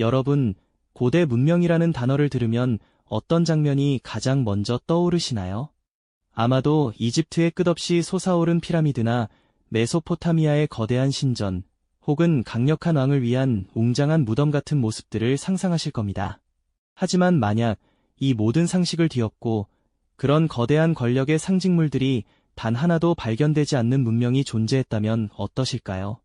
여러분, 고대 문명이라는 단어를 들으면 어떤 장면이 가장 먼저 떠오르시나요? 아마도 이집트의 끝없이 솟아오른 피라미드나 메소포타미아의 거대한 신전, 혹은 강력한 왕을 위한 웅장한 무덤 같은 모습들을 상상하실 겁니다. 하지만 만약 이 모든 상식을 뒤엎고 그런 거대한 권력의 상징물들이 단 하나도 발견되지 않는 문명이 존재했다면 어떠실까요?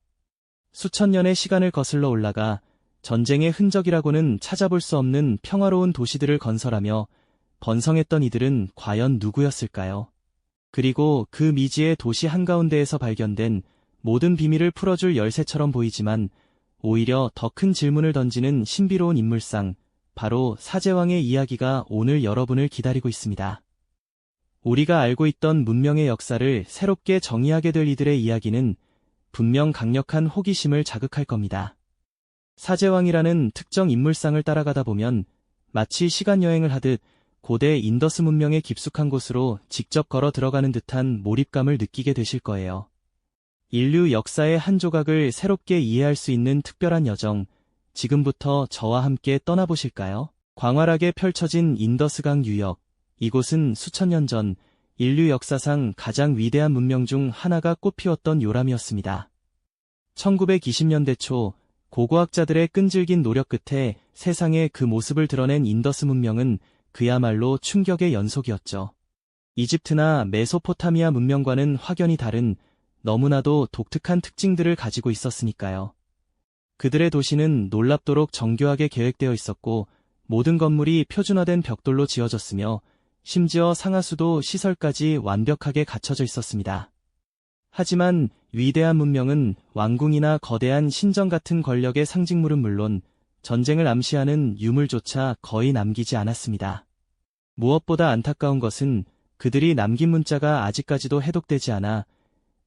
수천 년의 시간을 거슬러 올라가 전쟁의 흔적이라고는 찾아볼 수 없는 평화로운 도시들을 건설하며 번성했던 이들은 과연 누구였을까요? 그리고 그 미지의 도시 한가운데에서 발견된 모든 비밀을 풀어줄 열쇠처럼 보이지만 오히려 더 큰 질문을 던지는 신비로운 인물상, 바로 사제왕의 이야기가 오늘 여러분을 기다리고 있습니다. 우리가 알고 있던 문명의 역사를 새롭게 정의하게 될 이들의 이야기는 분명 강력한 호기심을 자극할 겁니다. 사제왕이라는 특정 인물상을 따라가다 보면 마치 시간여행을 하듯 고대 인더스 문명의 깊숙한 곳으로 직접 걸어 들어가는 듯한 몰입감을 느끼게 되실 거예요. 인류 역사의 한 조각을 새롭게 이해할 수 있는 특별한 여정, 지금부터 저와 함께 떠나보실까요? 광활하게 펼쳐진 인더스강 유역, 이곳은 수천 년 전 인류 역사상 가장 위대한 문명 중 하나가 꽃피웠던 요람이었습니다. 1920년대 초 고고학자들의 끈질긴 노력 끝에 세상에 그 모습을 드러낸 인더스 문명은 그야말로 충격의 연속이었죠. 이집트나 메소포타미아 문명과는 확연히 다른 너무나도 독특한 특징들을 가지고 있었으니까요. 그들의 도시는 놀랍도록 정교하게 계획되어 있었고 모든 건물이 표준화된 벽돌로 지어졌으며 심지어 상하수도 시설까지 완벽하게 갖춰져 있었습니다. 하지만 위대한 문명은 왕궁이나 거대한 신전 같은 권력의 상징물은 물론 전쟁을 암시하는 유물조차 거의 남기지 않았습니다. 무엇보다 안타까운 것은 그들이 남긴 문자가 아직까지도 해독되지 않아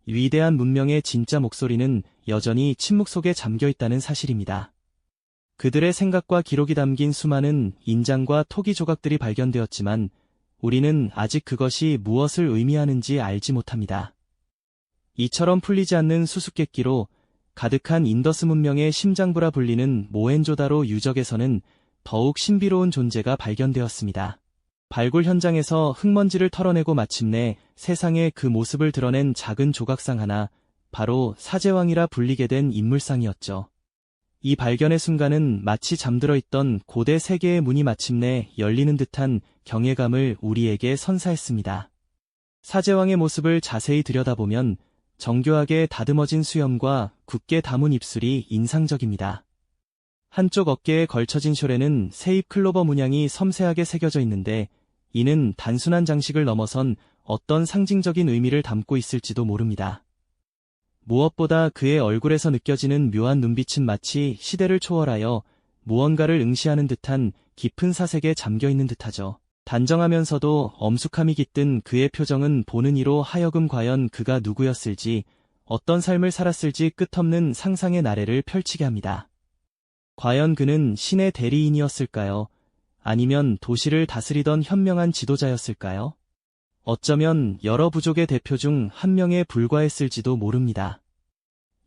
위대한 문명의 진짜 목소리는 여전히 침묵 속에 잠겨 있다는 사실입니다. 그들의 생각과 기록이 담긴 수많은 인장과 토기 조각들이 발견되었지만 우리는 아직 그것이 무엇을 의미하는지 알지 못합니다. 이처럼 풀리지 않는 수수께끼로 가득한 인더스 문명의 심장부라 불리는 모헨조다로 유적에서는 더욱 신비로운 존재가 발견되었습니다. 발굴 현장에서 흙먼지를 털어내고 마침내 세상에 그 모습을 드러낸 작은 조각상 하나, 바로 사제왕이라 불리게 된 인물상이었죠. 이 발견의 순간은 마치 잠들어 있던 고대 세계의 문이 마침내 열리는 듯한 경외감을 우리에게 선사했습니다. 사제왕의 모습을 자세히 들여다보면 정교하게 다듬어진 수염과 굳게 담은 입술이 인상적입니다. 한쪽 어깨에 걸쳐진 숄에는 새잎 클로버 문양이 섬세하게 새겨져 있는데 이는 단순한 장식을 넘어선 어떤 상징적인 의미를 담고 있을지도 모릅니다. 무엇보다 그의 얼굴에서 느껴지는 묘한 눈빛은 마치 시대를 초월하여 무언가를 응시하는 듯한 깊은 사색에 잠겨있는 듯하죠. 단정하면서도 엄숙함이 깃든 그의 표정은 보는 이로 하여금 과연 그가 누구였을지, 어떤 삶을 살았을지 끝없는 상상의 나래를 펼치게 합니다. 과연 그는 신의 대리인이었을까요? 아니면 도시를 다스리던 현명한 지도자였을까요? 어쩌면 여러 부족의 대표 중 한 명에 불과했을지도 모릅니다.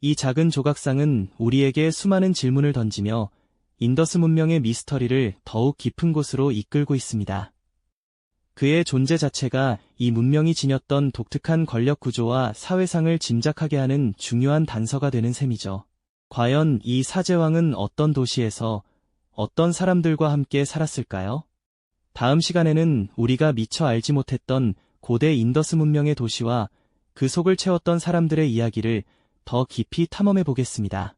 이 작은 조각상은 우리에게 수많은 질문을 던지며 인더스 문명의 미스터리를 더욱 깊은 곳으로 이끌고 있습니다. 그의 존재 자체가 이 문명이 지녔던 독특한 권력 구조와 사회상을 짐작하게 하는 중요한 단서가 되는 셈이죠. 과연 이 사제왕은 어떤 도시에서 어떤 사람들과 함께 살았을까요? 다음 시간에는 우리가 미처 알지 못했던 고대 인더스 문명의 도시와 그 속을 채웠던 사람들의 이야기를 더 깊이 탐험해 보겠습니다.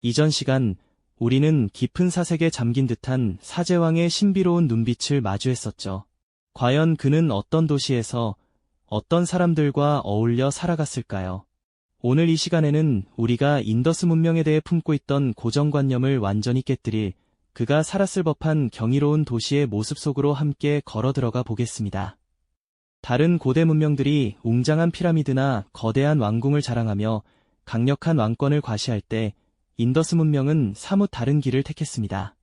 이전 시간 우리는 깊은 사색에 잠긴 듯한 사제왕의 신비로운 눈빛을 마주했었죠. 과연 그는 어떤 도시에서 어떤 사람들과 어울려 살아갔을까요? 오늘 이 시간에는 우리가 인더스 문명에 대해 품고 있던 고정관념을 완전히 깨뜨릴 그가 살았을 법한 경이로운 도시의 모습 속으로 함께 걸어 들어가 보겠습니다. 다른 고대 문명들이 웅장한 피라미드나 거대한 왕궁을 자랑하며 강력한 왕권을 과시할 때 인더스 문명은 사뭇 다른 길을 택했습니다.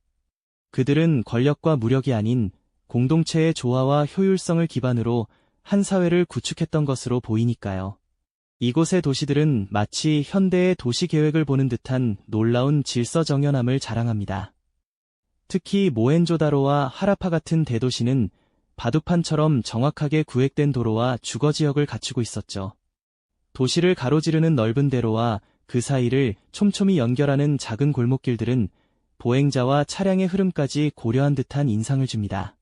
그들은 권력과 무력이 아닌 공동체의 조화와 효율성을 기반으로 한 사회를 구축했던 것으로 보이니까요. 이곳의 도시들은 마치 현대의 도시 계획을 보는 듯한 놀라운 질서 정연함을 자랑합니다. 특히 모헨조다로와 하라파 같은 대도시는 바둑판처럼 정확하게 구획된 도로와 주거지역을 갖추고 있었죠. 도시를 가로지르는 넓은 대로와 그 사이를 촘촘히 연결하는 작은 골목길들은 보행자와 차량의 흐름까지 고려한 듯한 인상을 줍니다.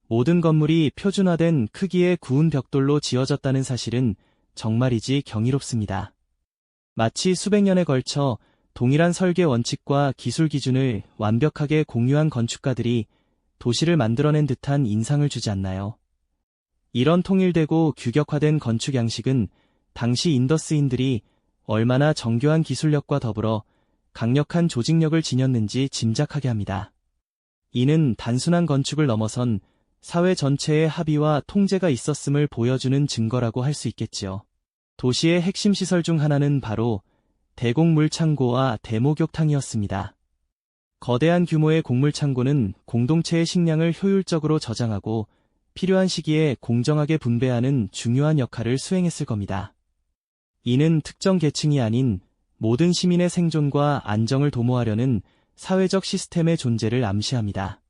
모든 건물이 표준화된 크기의 구운 벽돌로 지어졌다는 사실은 정말이지 경이롭습니다. 마치 수백 년에 걸쳐 동일한 설계 원칙과 기술 기준을 완벽하게 공유한 건축가들이 도시를 만들어낸 듯한 인상을 주지 않나요? 이런 통일되고 규격화된 건축 양식은 당시 인더스인들이 얼마나 정교한 기술력과 더불어 강력한 조직력을 지녔는지 짐작하게 합니다. 이는 단순한 건축을 넘어선 사회 전체의 합의와 통제가 있었음을 보여주는 증거라고 할 수 있겠지요. 도시의 핵심 시설 중 하나는 바로 대곡물창고와 대목욕탕이었습니다. 거대한 규모의 곡물창고는 공동체의 식량을 효율적으로 저장하고 필요한 시기에 공정하게 분배하는 중요한 역할을 수행했을 겁니다. 이는 특정 계층이 아닌 모든 시민의 생존과 안정을 도모하려는 사회적 시스템의 존재를 암시합니다.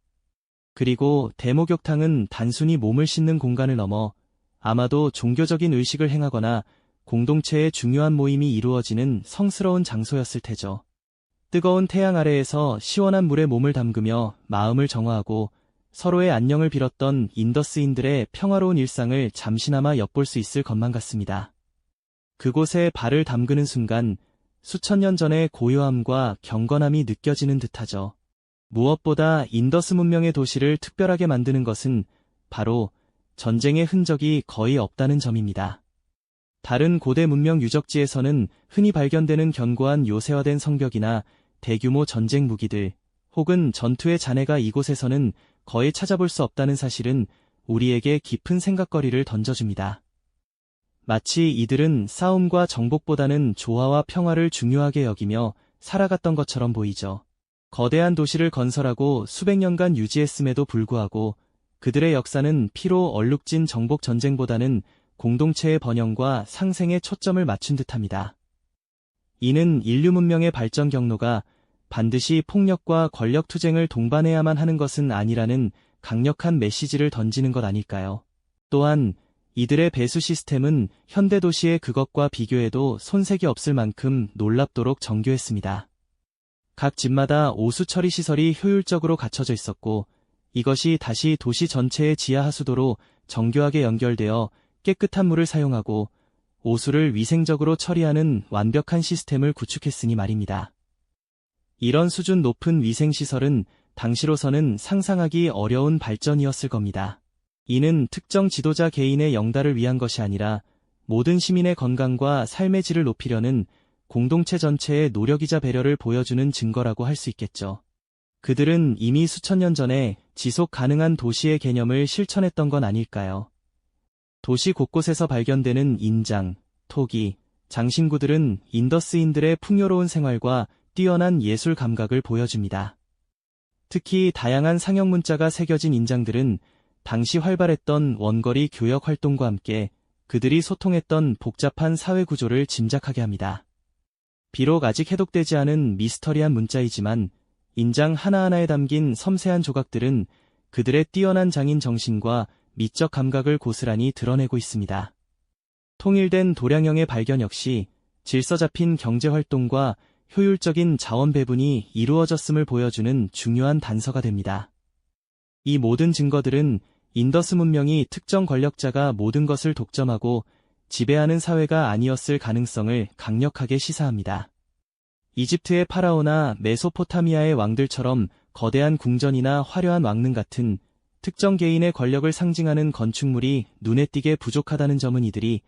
그리고 대목욕탕은 단순히 몸을 씻는 공간을 넘어 아마도 종교적인 의식을 행하거나 공동체의 중요한 모임이 이루어지는 성스러운 장소였을 테죠. 뜨거운 태양 아래에서 시원한 물에 몸을 담그며 마음을 정화하고 서로의 안녕을 빌었던 인더스인들의 평화로운 일상을 잠시나마 엿볼 수 있을 것만 같습니다. 그곳에 발을 담그는 순간 수천 년 전의 고요함과 경건함이 느껴지는 듯하죠. 무엇보다 인더스 문명의 도시를 특별하게 만드는 것은 바로 전쟁의 흔적이 거의 없다는 점입니다. 다른 고대 문명 유적지에서는 흔히 발견되는 견고한 요새화된 성벽이나 대규모 전쟁 무기들, 혹은 전투의 잔해가 이곳에서는 거의 찾아볼 수 없다는 사실은 우리에게 깊은 생각거리를 던져줍니다. 마치 이들은 싸움과 정복보다는 조화와 평화를 중요하게 여기며 살아갔던 것처럼 보이죠. 거대한 도시를 건설하고 수백 년간 유지했음에도 불구하고 그들의 역사는 피로 얼룩진 정복 전쟁보다는 공동체의 번영과 상생에 초점을 맞춘 듯합니다. 이는 인류 문명의 발전 경로가 반드시 폭력과 권력 투쟁을 동반해야만 하는 것은 아니라는 강력한 메시지를 던지는 것 아닐까요? 또한 이들의 배수 시스템은 현대 도시의 그것과 비교해도 손색이 없을 만큼 놀랍도록 정교했습니다. 각 집마다 오수 처리 시설이 효율적으로 갖춰져 있었고 이것이 다시 도시 전체의 지하 하수도로 정교하게 연결되어 깨끗한 물을 사용하고 오수를 위생적으로 처리하는 완벽한 시스템을 구축했으니 말입니다. 이런 수준 높은 위생시설은 당시로서는 상상하기 어려운 발전이었을 겁니다. 이는 특정 지도자 개인의 영달을 위한 것이 아니라 모든 시민의 건강과 삶의 질을 높이려는 공동체 전체의 노력이자 배려를 보여주는 증거라고 할 수 있겠죠. 그들은 이미 수천 년 전에 지속 가능한 도시의 개념을 실천했던 건 아닐까요? 도시 곳곳에서 발견되는 인장, 토기, 장신구들은 인더스인들의 풍요로운 생활과 뛰어난 예술 감각을 보여줍니다. 특히 다양한 상형 문자가 새겨진 인장들은 당시 활발했던 원거리 교역 활동과 함께 그들이 소통했던 복잡한 사회 구조를 짐작하게 합니다. 비록 아직 해독되지 않은 미스터리한 문자이지만 인장 하나하나에 담긴 섬세한 조각들은 그들의 뛰어난 장인 정신과 미적 감각을 고스란히 드러내고 있습니다. 통일된 도량형의 발견 역시 질서 잡힌 경제활동과 효율적인 자원 배분이 이루어졌음을 보여주는 중요한 단서가 됩니다. 이 모든 증거들은 인더스 문명이 특정 권력자가 모든 것을 독점하고 지배하는 사회가 아니었을 가능성을 강력하게 시사합니다. 이집트의 파라오나 메소포타미아의 왕들처럼 거대한 궁전이나 화려한 왕릉 같은 특정 개인의 권력을 상징하는 건축물이 눈에 띄게 부족하다는 점은 이들이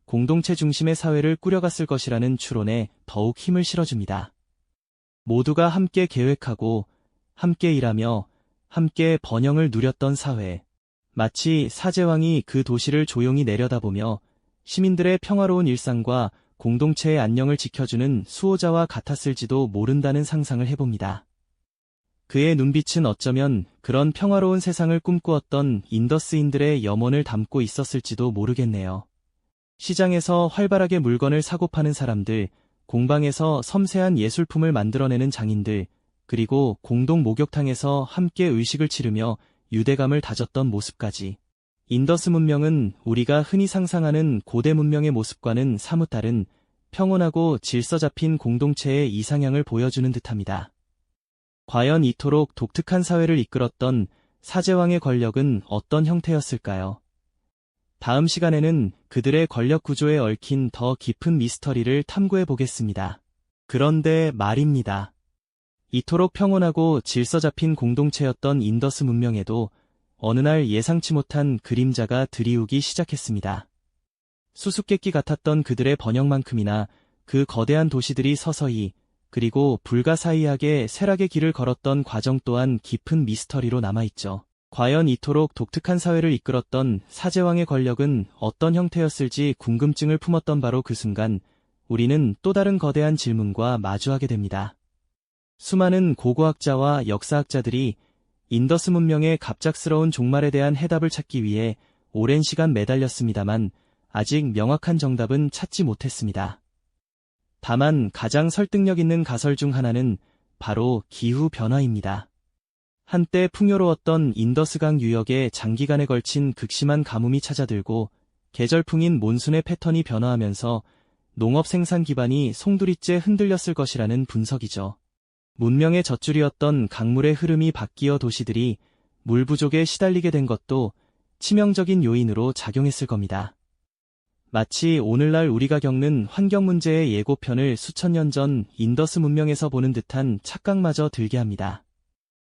공동체 중심의 사회를 꾸려갔을 것이라는 추론에 더욱 힘을 실어줍니다. 모두가 함께 계획하고 함께 일하며 함께 번영을 누렸던 사회. 마치 사제왕이 그 도시를 조용히 내려다보며 시민들의 평화로운 일상과 공동체의 안녕을 지켜주는 수호자와 같았을지도 모른다는 상상을 해봅니다. 그의 눈빛은 어쩌면 그런 평화로운 세상을 꿈꾸었던 인더스인들의 염원을 담고 있었을지도 모르겠네요. 시장에서 활발하게 물건을 사고 파는 사람들, 공방에서 섬세한 예술품을 만들어내는 장인들, 그리고 공동 목욕탕에서 함께 의식을 치르며 유대감을 다졌던 모습까지. 인더스 문명은 우리가 흔히 상상하는 고대 문명의 모습과는 사뭇 다른 평온하고 질서 잡힌 공동체의 이상향을 보여주는 듯합니다. 과연 이토록 독특한 사회를 이끌었던 사제왕의 권력은 어떤 형태였을까요? 다음 시간에는 그들의 권력 구조에 얽힌 더 깊은 미스터리를 탐구해 보겠습니다. 그런데 말입니다. 이토록 평온하고 질서 잡힌 공동체였던 인더스 문명에도 어느 날 예상치 못한 그림자가 들이우기 시작했습니다. 수수께끼 같았던 그들의 번영만큼이나 그 거대한 도시들이 서서히 그리고 불가사의하게 쇠락의 길을 걸었던 과정 또한 깊은 미스터리로 남아있죠. 과연 이토록 독특한 사회를 이끌었던 사제왕의 권력은 어떤 형태였을지 궁금증을 품었던 바로 그 순간 우리는 또 다른 거대한 질문과 마주하게 됩니다. 수많은 고고학자와 역사학자들이 인더스 문명의 갑작스러운 종말에 대한 해답을 찾기 위해 오랜 시간 매달렸습니다만 아직 명확한 정답은 찾지 못했습니다. 다만 가장 설득력 있는 가설 중 하나는 바로 기후변화입니다. 한때 풍요로웠던 인더스강 유역에 장기간에 걸친 극심한 가뭄이 찾아들고 계절풍인 몬순의 패턴이 변화하면서 농업 생산 기반이 송두리째 흔들렸을 것이라는 분석이죠. 문명의 젖줄이었던 강물의 흐름이 바뀌어 도시들이 물 부족에 시달리게 된 것도 치명적인 요인으로 작용했을 겁니다. 마치 오늘날 우리가 겪는 환경 문제의 예고편을 수천 년 전 인더스 문명에서 보는 듯한 착각마저 들게 합니다.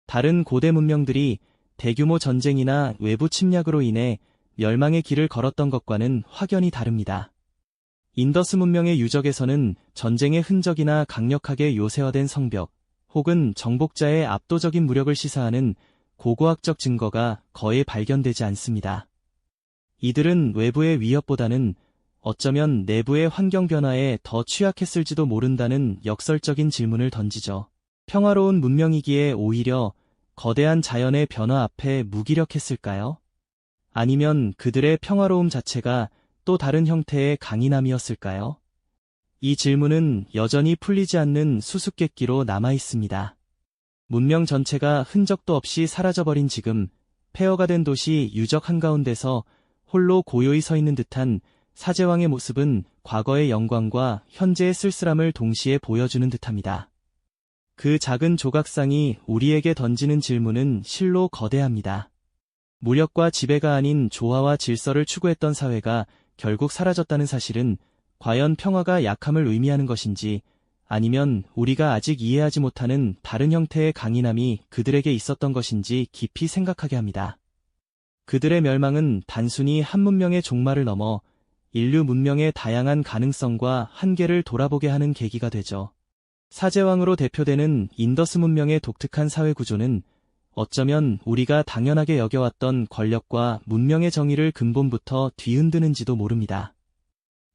다른 고대 문명들이 대규모 전쟁이나 외부 침략으로 인해 멸망의 길을 걸었던 것과는 확연히 다릅니다. 인더스 문명의 유적에서는 전쟁의 흔적이나 강력하게 요새화된 성벽, 혹은 정복자의 압도적인 무력을 시사하는 고고학적 증거가 거의 발견되지 않습니다. 이들은 외부의 위협보다는 어쩌면 내부의 환경 변화에 더 취약했을지도 모른다는 역설적인 질문을 던지죠. 평화로운 문명이기에 오히려 거대한 자연의 변화 앞에 무기력했을까요? 아니면 그들의 평화로움 자체가 또 다른 형태의 강인함이었을까요? 이 질문은 여전히 풀리지 않는 수수께끼로 남아 있습니다. 문명 전체가 흔적도 없이 사라져버린 지금, 폐허가 된 도시 유적 한가운데서 홀로 고요히 서 있는 듯한 사제왕의 모습은 과거의 영광과 현재의 쓸쓸함을 동시에 보여주는 듯합니다. 그 작은 조각상이 우리에게 던지는 질문은 실로 거대합니다. 무력과 지배가 아닌 조화와 질서를 추구했던 사회가 결국 사라졌다는 사실은 과연 평화가 약함을 의미하는 것인지 아니면 우리가 아직 이해하지 못하는 다른 형태의 강인함이 그들에게 있었던 것인지 깊이 생각하게 합니다. 그들의 멸망은 단순히 한 문명의 종말을 넘어 인류 문명의 다양한 가능성과 한계를 돌아보게 하는 계기가 되죠. 사제왕으로 대표되는 인더스 문명의 독특한 사회 구조는 어쩌면 우리가 당연하게 여겨왔던 권력과 문명의 정의를 근본부터 뒤흔드는지도 모릅니다.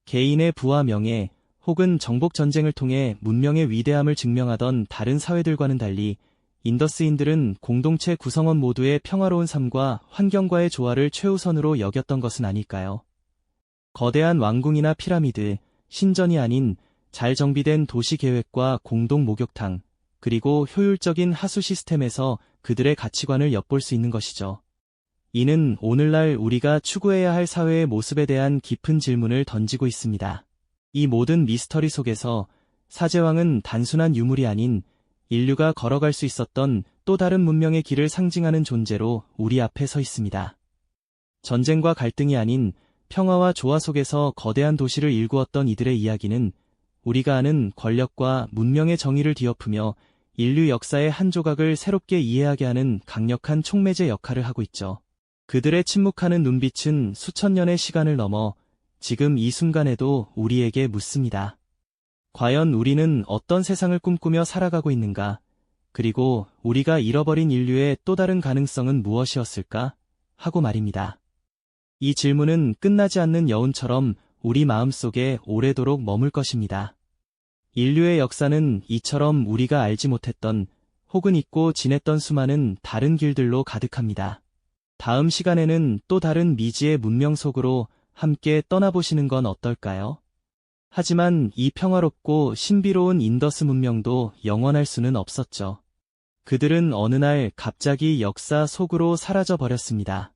개인의 부와 명예 혹은 정복 전쟁을 통해 문명의 위대함을 증명하던 다른 사회들과는 달리 인더스인들은 공동체 구성원 모두의 평화로운 삶과 환경과의 조화를 최우선으로 여겼던 것은 아닐까요? 거대한 왕궁이나 피라미드, 신전이 아닌 잘 정비된 도시 계획과 공동 목욕탕, 그리고 효율적인 하수 시스템에서 그들의 가치관을 엿볼 수 있는 것이죠. 이는 오늘날 우리가 추구해야 할 사회의 모습에 대한 깊은 질문을 던지고 있습니다. 이 모든 미스터리 속에서 사제왕은 단순한 유물이 아닌 인류가 걸어갈 수 있었던 또 다른 문명의 길을 상징하는 존재로 우리 앞에 서 있습니다. 전쟁과 갈등이 아닌 평화와 조화 속에서 거대한 도시를 일구었던 이들의 이야기는 우리가 아는 권력과 문명의 정의를 뒤엎으며 인류 역사의 한 조각을 새롭게 이해하게 하는 강력한 촉매제 역할을 하고 있죠. 그들의 침묵하는 눈빛은 수천 년의 시간을 넘어 지금 이 순간에도 우리에게 묻습니다. 과연 우리는 어떤 세상을 꿈꾸며 살아가고 있는가? 그리고 우리가 잃어버린 인류의 또 다른 가능성은 무엇이었을까? 하고 말입니다. 이 질문은 끝나지 않는 여운처럼 우리 마음속에 오래도록 머물 것입니다. 인류의 역사는 이처럼 우리가 알지 못했던 혹은 잊고 지냈던 수많은 다른 길들로 가득합니다. 다음 시간에는 또 다른 미지의 문명 속으로 함께 떠나보시는 건 어떨까요? 하지만 이 평화롭고 신비로운 인더스 문명도 영원할 수는 없었죠. 그들은 어느 날 갑자기 역사 속으로 사라져 버렸습니다.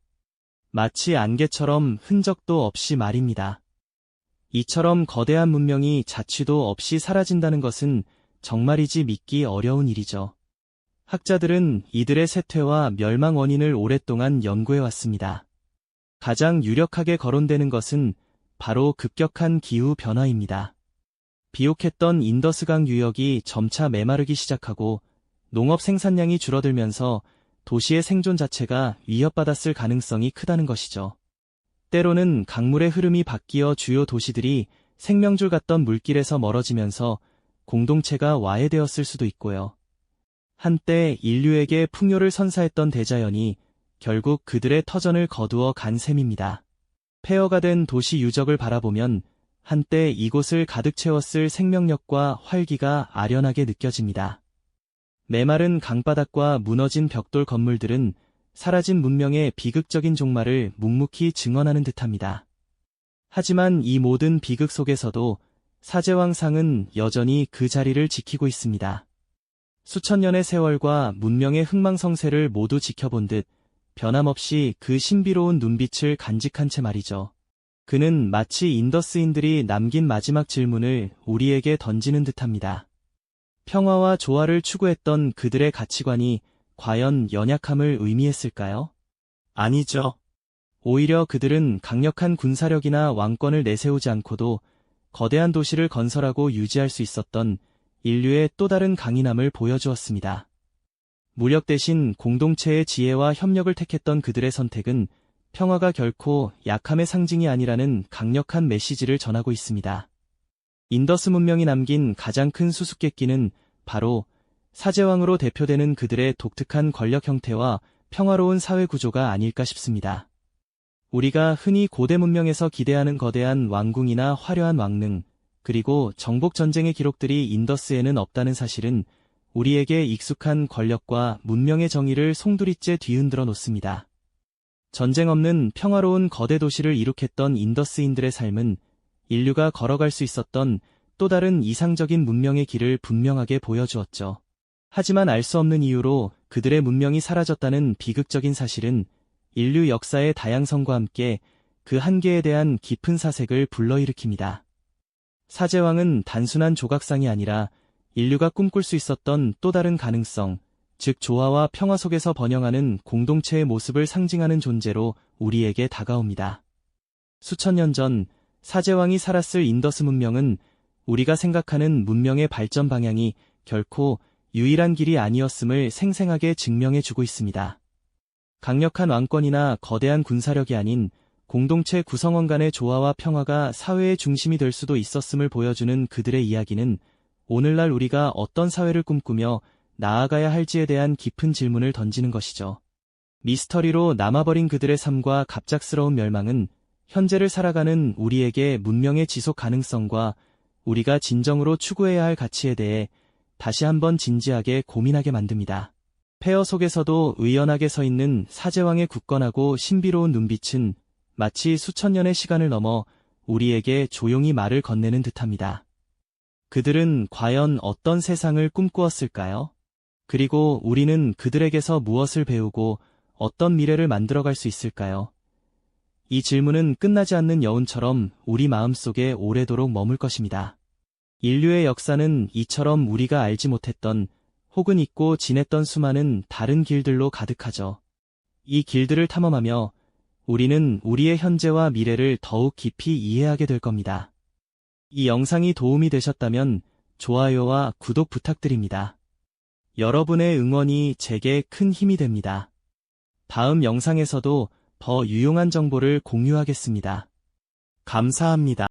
마치 안개처럼 흔적도 없이 말입니다. 이처럼 거대한 문명이 자취도 없이 사라진다는 것은 정말이지 믿기 어려운 일이죠. 학자들은 이들의 쇠퇴와 멸망 원인을 오랫동안 연구해 왔습니다. 가장 유력하게 거론되는 것은 바로 급격한 기후 변화입니다. 비옥했던 인더스강 유역이 점차 메마르기 시작하고 농업 생산량이 줄어들면서 도시의 생존 자체가 위협받았을 가능성이 크다는 것이죠. 때로는 강물의 흐름이 바뀌어 주요 도시들이 생명줄 같던 물길에서 멀어지면서 공동체가 와해되었을 수도 있고요. 한때 인류에게 풍요를 선사했던 대자연이 결국 그들의 터전을 거두어 간 셈입니다. 폐허가 된 도시 유적을 바라보면 한때 이곳을 가득 채웠을 생명력과 활기가 아련하게 느껴집니다. 메마른 강바닥과 무너진 벽돌 건물들은 사라진 문명의 비극적인 종말을 묵묵히 증언하는 듯합니다. 하지만 이 모든 비극 속에서도 사제왕상은 여전히 그 자리를 지키고 있습니다. 수천 년의 세월과 문명의 흥망성쇠를 모두 지켜본 듯 변함없이 그 신비로운 눈빛을 간직한 채 말이죠. 그는 마치 인더스인들이 남긴 마지막 질문을 우리에게 던지는 듯합니다. 평화와 조화를 추구했던 그들의 가치관이 과연 연약함을 의미했을까요? 아니죠. 오히려 그들은 강력한 군사력이나 왕권을 내세우지 않고도 거대한 도시를 건설하고 유지할 수 있었던 인류의 또 다른 강인함을 보여주었습니다. 무력 대신 공동체의 지혜와 협력을 택했던 그들의 선택은 평화가 결코 약함의 상징이 아니라는 강력한 메시지를 전하고 있습니다. 인더스 문명이 남긴 가장 큰 수수께끼는 바로 사제왕으로 대표되는 그들의 독특한 권력 형태와 평화로운 사회 구조가 아닐까 싶습니다. 우리가 흔히 고대 문명에서 기대하는 거대한 왕궁이나 화려한 왕릉, 그리고 정복 전쟁의 기록들이 인더스에는 없다는 사실은 우리에게 익숙한 권력과 문명의 정의를 송두리째 뒤흔들어 놓습니다. 전쟁 없는 평화로운 거대 도시를 이룩했던 인더스인들의 삶은 인류가 걸어갈 수 있었던 또 다른 이상적인 문명의 길을 분명하게 보여주었죠. 하지만 알 수 없는 이유로 그들의 문명이 사라졌다는 비극적인 사실은 인류 역사의 다양성과 함께 그 한계에 대한 깊은 사색을 불러일으킵니다. 사제왕은 단순한 조각상이 아니라 인류가 꿈꿀 수 있었던 또 다른 가능성, 즉 조화와 평화 속에서 번영하는 공동체의 모습을 상징하는 존재로 우리에게 다가옵니다. 수천 년 전 사제왕이 살았을 인더스 문명은 우리가 생각하는 문명의 발전 방향이 결코 유일한 길이 아니었음을 생생하게 증명해주고 있습니다. 강력한 왕권이나 거대한 군사력이 아닌 공동체 구성원 간의 조화와 평화가 사회의 중심이 될 수도 있었음을 보여주는 그들의 이야기는 오늘날 우리가 어떤 사회를 꿈꾸며 나아가야 할지에 대한 깊은 질문을 던지는 것이죠. 미스터리로 남아버린 그들의 삶과 갑작스러운 멸망은 현재를 살아가는 우리에게 문명의 지속 가능성과 우리가 진정으로 추구해야 할 가치에 대해 다시 한번 진지하게 고민하게 만듭니다. 폐허 속에서도 의연하게 서 있는 사제왕의 굳건하고 신비로운 눈빛은 마치 수천 년의 시간을 넘어 우리에게 조용히 말을 건네는 듯합니다. 그들은 과연 어떤 세상을 꿈꾸었을까요? 그리고 우리는 그들에게서 무엇을 배우고 어떤 미래를 만들어갈 수 있을까요? 이 질문은 끝나지 않는 여운처럼 우리 마음속에 오래도록 머물 것입니다. 인류의 역사는 이처럼 우리가 알지 못했던 혹은 잊고 지냈던 수많은 다른 길들로 가득하죠. 이 길들을 탐험하며 우리는 우리의 현재와 미래를 더욱 깊이 이해하게 될 겁니다. 이 영상이 도움이 되셨다면 좋아요와 구독 부탁드립니다. 여러분의 응원이 제게 큰 힘이 됩니다. 다음 영상에서도 더 유용한 정보를 공유하겠습니다. 감사합니다.